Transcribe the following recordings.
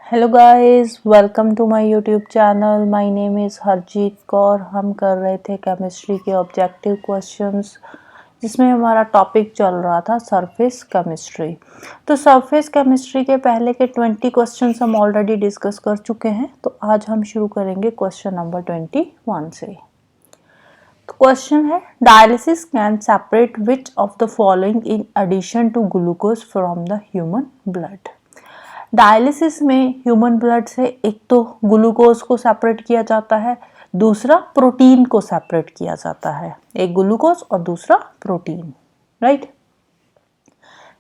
Hello guys, welcome to my YouTube channel. My name is Harjeet Kaur. हम कर रहे थे केमिस्ट्री के ऑब्जेक्टिव क्वेश्चंस, जिसमें हमारा टॉपिक चल रहा था सरफेस केमिस्ट्री। तो सरफेस केमिस्ट्री के पहले के 20 क्वेश्चंस हम ऑलरेडी डिस्कस कर चुके हैं। तो आज हम शुरू करेंगे क्वेश्चन नंबर 21 से। तो क्वेश्चन है, dialysis can separate which of the following in addition to glucose from the human blood. Dialysis में ह्यूमन ब्लड से एक तो ग्लूकोज को सेपरेट किया जाता है, दूसरा प्रोटीन को सेपरेट किया जाता है। एक ग्लूकोज और दूसरा protein, right.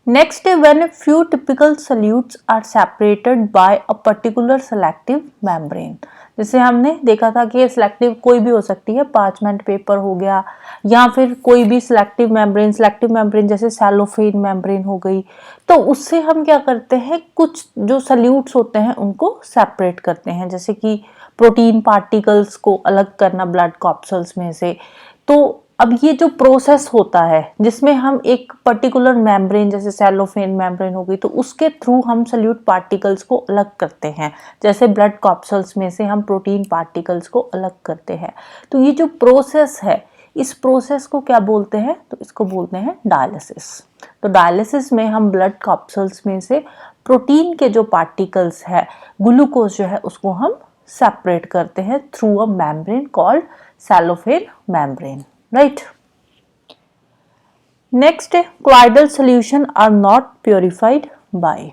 Next, when few typical solutes are separated by a particular selective membrane. जैसे हमने देखा था कि सिलेक्टिव कोई भी हो सकती है, पार्चमेंट पेपर हो गया या फिर कोई भी सिलेक्टिव मेम्ब्रेन जैसे सेलोफेन मेम्ब्रेन हो गई। तो उससे हम क्या करते हैं, कुछ जो सल्यूट्स होते हैं उनको सेपरेट करते हैं, जैसे कि प्रोटीन पार्टिकल्स को अलग करना ब्लड कैप्सूल्स में से। तो अब ये जो प्रोसेस होता है जिसमें हम एक पर्टिकुलर मेम्ब्रेन जैसे सेलोफेन मेम्ब्रेन हो गई, तो उसके थ्रू हम सल्यूट पार्टिकल्स को अलग करते हैं, जैसे ब्लड कैप्सूल्स में से हम प्रोटीन पार्टिकल्स को अलग करते हैं। तो ये जो प्रोसेस है, इस प्रोसेस को क्या बोलते हैं, तो इसको बोलते हैं डायलिसिस। तो डायलिसिस में हम ब्लड कैप्सूल्स में से प्रोटीन के जो पार्टिकल्स है, ग्लूकोज जो है, उसको हम सेपरेट करते हैं through a membrane called cellophane membrane, right. Next है, colloidal solution are not purified by.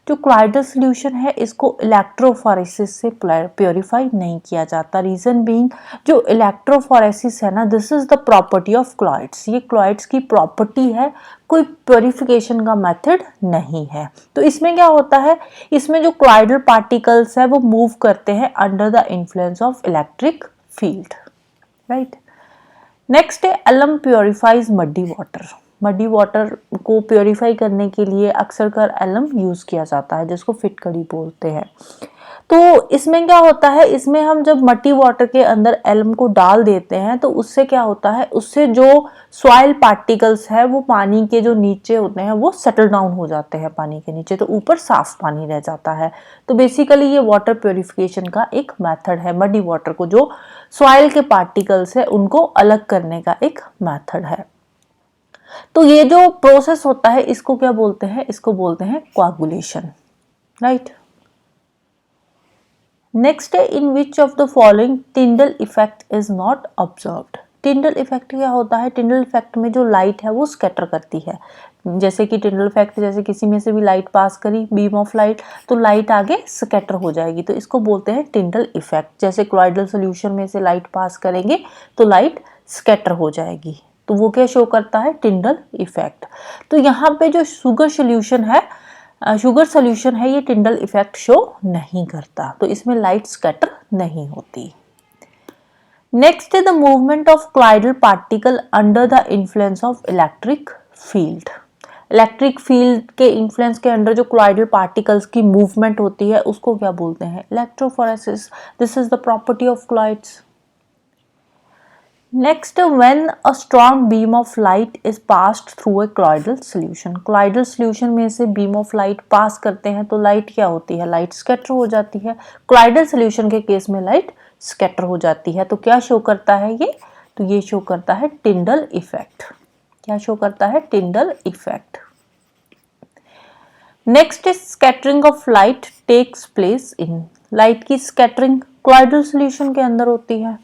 जो क्लॉइडल सॉल्यूशन है, इसको इलेक्ट्रोफोरेसिस से प्योरीफाई नहीं किया जाता। रीजन बीइंग, जो इलेक्ट्रोफोरेसिस है ना, this is the property of colloids. ये क्लॉइड्स की प्रॉपर्टी है, कोई प्योरीफिकेशन का मेथड नहीं है। तो इसमें क्या होता है, इसमें जो क्लॉइडल पार्टिकल्स है वो मूव करते हैं under the influence of electric field, right. Next है, alum purifies muddy water. Muddy water को प्योरीफाई करने के लिए अक्सर कर एलम यूज किया जाता है, जिसको फिटकरी बोलते हैं। तो इसमें क्या होता है, इसमें हम जब मट्टी वाटर के अंदर एलम को डाल देते हैं तो उससे क्या होता है, उससे जो सॉइल पार्टिकल्स है वो पानी के जो नीचे होते हैं वो सेटल डाउन हो जाते हैं पानी के नीचे, तो ऊपर साफ पानी रह जाता है। तो बेसिकली ये वाटर प्योरिफिकेशन का एक मेथड है, मड्डी वाटर को जो सॉइल के पार्टिकल्स है उनको अलग करने का एक मेथड है। तो ये जो प्रोसेस होता है इसको क्या बोलते हैं, इसको बोलते हैं कोआगुलेशन, राइट। नेक्स्ट है, in which of the following Tyndall effect is not observed. Tyndall effect क्या होता है, टिंडल इफेक्ट में जो लाइट है वो स्कैटर करती है। जैसे कि टिंडल इफेक्ट, जैसे किसी में से भी लाइट पास करी, बीम ऑफ लाइट, तो लाइट आगे स्कैटर हो जाएगी, तो इसको बोलते हैं टिंडल इफेक्ट। जैसे क्लॉइडल सॉल्यूशन में से लाइट पास करेंगे तो लाइट स्कैटर हो जाएगी, तो वो क्या शो करता है, टिंडल इफेक्ट। तो यहाँ पे जो शुगर सोल्यूशन है, शुगर सोल्यूशन है, ये टिंडल इफेक्ट शो नहीं करता, तो इसमें लाइट स्कैटर नहीं होती। नेक्स्ट है the movement of colloidal particle under the influence of electric field. Electric field के इन्फ्लुएंस के अंडर जो क्लॉइडल पार्टिकल्स की मूवमेंट होती है उसको क्या बोलते हैं, electrophoresis. This is the property of colloids. Next, when a strong beam of light is passed through a colloidal solution. Colloidal solution में से बीम ऑफ लाइट पास करते हैं तो लाइट क्या होती है, लाइट स्कैटर हो जाती है। क्लॉइडल सॉल्यूशन के केस में लाइट स्कैटर हो जाती है, तो क्या शो करता है ये, तो ये शो करता है टिंडल इफेक्ट। क्या शो करता है, Tyndall effect. Next is scattering of light takes place in. Light की स्कैटरिंग क्लॉइडल सॉल्यूशन के अंदर होती है।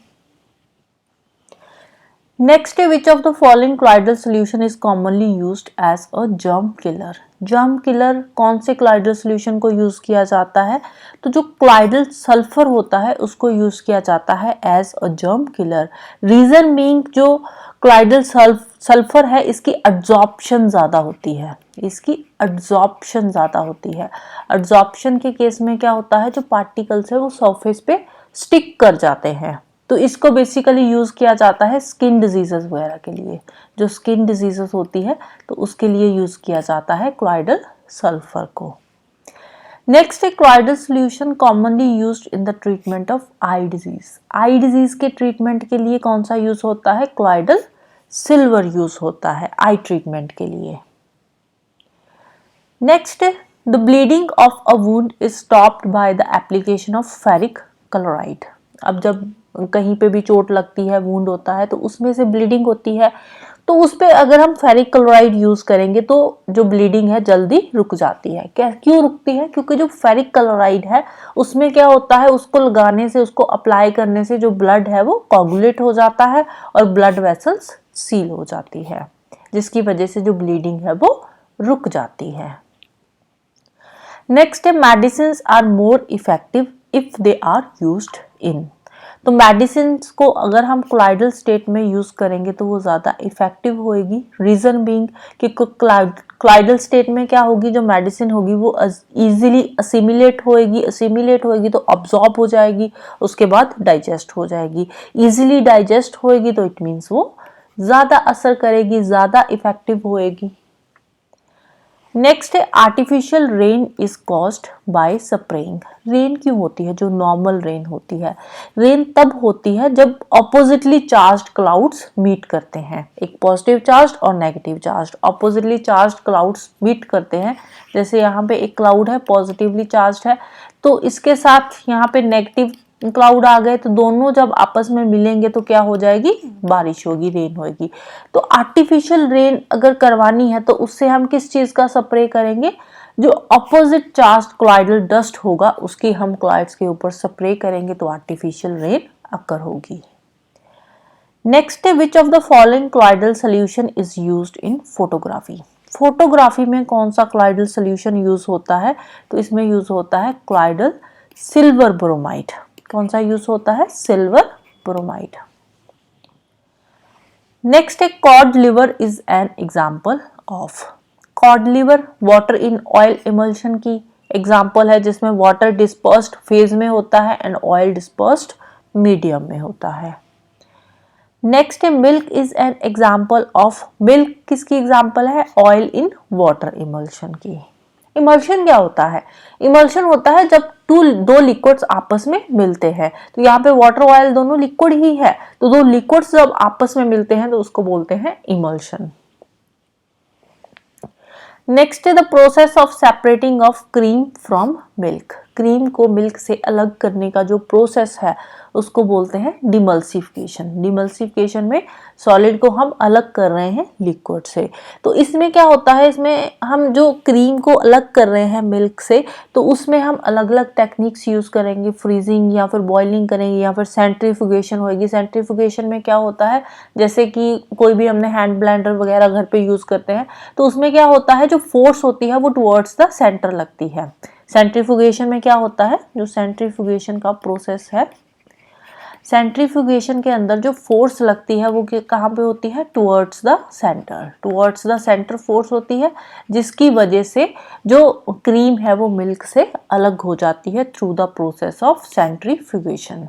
नेक्स्ट है, which of the following colloidal solution is commonly used as a germ killer. Germ killer कौन से क्लॉइडल सॉल्यूशन को use किया जाता है, तो जो क्लॉइडल सल्फर होता है उसको यूज किया जाता है as a germ killer. Reason being, जो क्लॉइडल सल्फर है इसकी एब्जॉर्प्शन ज्यादा होती है, इसकी एब्जॉर्प्शन ज्यादा होती है। एब्जॉर्प्शन के केस में क्या होता है, जो पार्टिकल्स है वो सरफेस पे स्टिक कर जाते हैं, तो इसको बेसिकली यूज किया जाता है स्किन डिजीजेस वगैरह के लिए। जो स्किन डिजीजेस होती है तो उसके लिए यूज किया जाता है क्लॉइडल सल्फर को। नेक्स्ट है, colloidal solution commonly used in the treatment of eye disease. Eye disease के ट्रीटमेंट के लिए कौन सा यूज होता है, क्लॉइडल सिल्वर यूज होता है आई ट्रीटमेंट के लिए। नेक्स्ट है, the bleeding of a wound is stopped by the application of ferric chloride. अब जब कहीं पे भी चोट लगती है, वुंड होता है, तो उसमें से ब्लीडिंग होती है, तो उस पर अगर हम फेरिक क्लोराइड यूज करेंगे तो जो ब्लीडिंग है जल्दी रुक जाती है। क्या क्यों रुकती है? क्योंकि जो फेरिक क्लोराइड है उसमें क्या होता है, उसको लगाने से, उसको अप्लाई करने से जो ब्लड है वो कोगुलेट हो जाता है और ब्लड वेसल्स सील हो जाती है, जिसकी वजह से जो ब्लीडिंग है वो रुक जाती है। नेक्स्ट है medicine are more effective if they are used in. तो मेडिसिन को अगर हम क्लाइडल स्टेट में यूज करेंगे तो वो ज्यादा इफेक्टिव होएगी। रीजन बीइंग कि क्लाइडल स्टेट में क्या होगी, जो मेडिसिन होगी वो इजीली असिमिलेट होएगी तो अब्सॉर्ब हो जाएगी, उसके बाद डाइजेस्ट हो जाएगी। इजीली डाइजेस्ट होएगी तो इट मीन्स वो ज्यादा असर करेगी, ज्यादा इफेक्टिव होएगी। नेक्स्ट है artificial rain is caused by spraying. Rain क्यों होती है? जो नॉर्मल रेन होती है, रेन तब होती है जब ऑपोजिटली चार्ज्ड क्लाउड्स मीट करते हैं, एक पॉजिटिव चार्ज और negative charge oppositely charged clouds meet करते हैं। जैसे यहाँ पे एक क्लाउड है पॉजिटिवली चार्ज्ड है, तो इसके साथ यहाँ पे नेगेटिव क्लाउड आ गए, तो दोनों जब आपस में मिलेंगे तो क्या हो जाएगी? बारिश होगी, रेन होगी। तो आर्टिफिशियल रेन अगर करवानी है तो उससे हम किस चीज का स्प्रे करेंगे? जो अपोजिट चार्ज क्लाइडल डस्ट होगा उसकी हम क्लाइड्स के ऊपर स्प्रे करेंगे तो आर्टिफिशियल रेन अकर होगी। नेक्स्ट है which of the following colloidal solution is used in photography. Photography में कौन सा क्लाइडल सोल्यूशन यूज होता है? तो इसमें यूज होता है क्लाइडल सिल्वर ब्रोमाइड। कौन सा यूज होता है? Silver bromide. नेक्स्ट है cod liver is an example of. Cod liver water in oil emulsion की एग्जाम्पल है, जिसमें वाटर डिस्पर्स्ड फेज में होता है एंड ऑयल डिस्पर्स्ड मीडियम में होता है। नेक्स्ट है milk is an example of. Milk किसकी एग्जाम्पल है? ऑयल इन वाटर इमल्शन की। इमल्शन क्या होता है? इमल्शन होता है जब दो लिक्विड्स आपस में मिलते हैं, तो यहाँ पे वाटर ऑयल दोनों लिक्विड ही है, तो दो लिक्विड्स जब आपस में मिलते हैं तो उसको बोलते हैं इमल्शन। नेक्स्ट है the process of separating of cream from milk. Cream को मिल्क से अलग करने का जो प्रोसेस है उसको बोलते हैं डिमल्सिफिकेशन। डिमल्सिफिकेशन में सॉलिड को हम अलग कर रहे हैं लिक्विड से। तो इसमें क्या होता है, इसमें हम जो क्रीम को अलग कर रहे हैं मिल्क से, तो उसमें हम अलग अलग टेक्निक्स यूज करेंगे, फ्रीजिंग या फिर बॉइलिंग करेंगे या फिर सेंट्रीफ्यूगेशन होगी। सेंट्रीफ्यूगेशन में क्या होता है, जैसे कि कोई भी हमने हैंड ब्लेंडर वगैरह घर पे यूज करते हैं, तो उसमें क्या होता है, जो फोर्स होती है वो टुवर्ड्स द सेंटर लगती है। सेंट्रीफ्यूगेशन में क्या होता है, जो सेंट्रीफ्यूगेशन का प्रोसेस है, सेंट्रीफ्यूगेशन के अंदर जो फोर्स लगती है वो कहाँ पे होती है? Towards the centre. Towards the centre force होती है, जिसकी वजह से जो क्रीम है वो मिल्क से अलग हो जाती है through the process of centrifugation.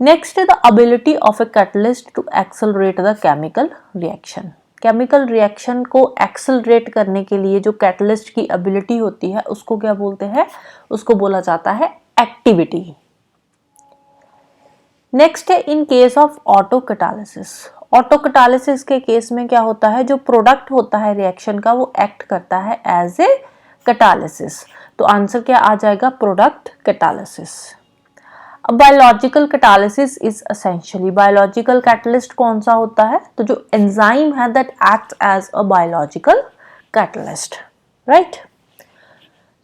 Next है the ability of a catalyst to accelerate the chemical reaction. Chemical reaction को एक्सेलरेट करने के लिए जो कैटलिस्ट की एबिलिटी होती है उसको क्या बोलते हैं? उसको बोला जाता है एक्टिविटी। नेक्स्ट है in case of auto catalysis. Auto catalysis के केस में क्या होता है, जो प्रोडक्ट होता है रिएक्शन का वो एक्ट करता है एज ए कैटालिसिस। तो आंसर क्या आ जाएगा? Product catalysis. अब biological catalysis is essentially, biological catalyst कौन सा होता है? तो जो एंजाइम है that acts as a biological catalyst, right.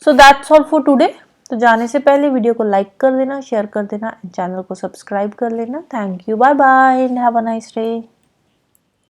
So that's all for today. तो जाने से पहले वीडियो को लाइक कर देना, शेयर कर देना, चैनल को सब्सक्राइब कर लेना। Thank you, bye bye and have a nice day.